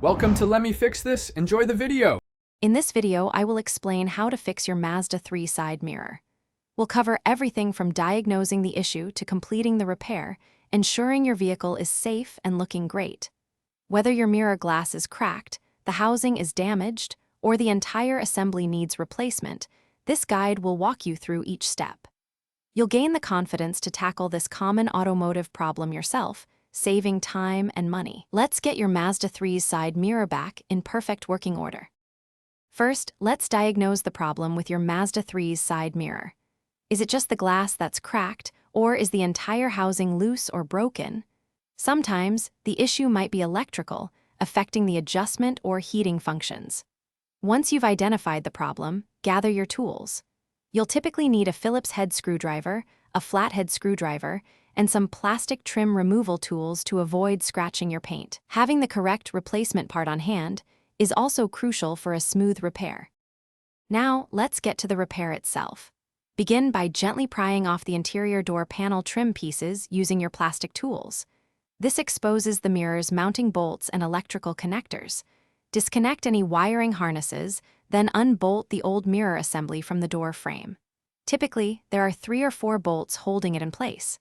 Welcome to Let Me Fix This. Enjoy the video. In this video, I will explain how to fix your Mazda 3 side mirror. We'll cover everything from diagnosing the issue to completing the repair, ensuring your vehicle is safe and looking great. Whether your mirror glass is cracked, the housing is damaged, or the entire assembly needs replacement, this guide will walk you through each step. You'll gain the confidence to tackle this common automotive problem yourself, saving time and money. Let's get your Mazda 3's side mirror back in perfect working order. First, let's diagnose the problem with your Mazda 3's side mirror. Is it just the glass that's cracked, or is the entire housing loose or broken? Sometimes, the issue might be electrical, affecting the adjustment or heating functions. Once you've identified the problem, gather your tools. You'll typically need a Phillips head screwdriver, a flathead screwdriver, and some plastic trim removal tools to avoid scratching your paint. Having the correct replacement part on hand is also crucial for a smooth repair. Now, let's get to the repair itself. Begin by gently prying off the interior door panel trim pieces using your plastic tools. This exposes the mirror's mounting bolts and electrical connectors. Disconnect any wiring harnesses, then unbolt the old mirror assembly from the door frame. Typically, there are 3 or 4 bolts holding it in place.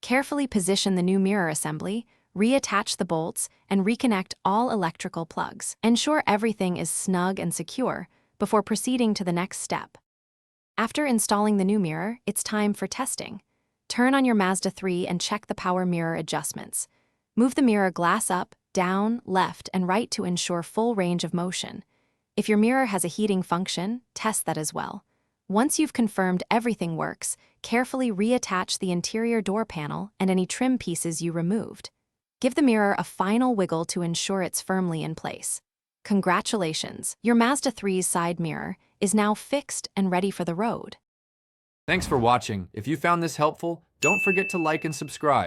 Carefully position the new mirror assembly, reattach the bolts, and reconnect all electrical plugs. Ensure everything is snug and secure before proceeding to the next step. After installing the new mirror, it's time for testing. Turn on your Mazda 3 and check the power mirror adjustments. Move the mirror glass up, down, left, and right to ensure full range of motion. If your mirror has a heating function, test that as well. Once you've confirmed everything works, carefully reattach the interior door panel and any trim pieces you removed. Give the mirror a final wiggle to ensure it's firmly in place. Congratulations! Your Mazda 3's side mirror is now fixed and ready for the road. Thanks for watching. If you found this helpful, don't forget to like and subscribe.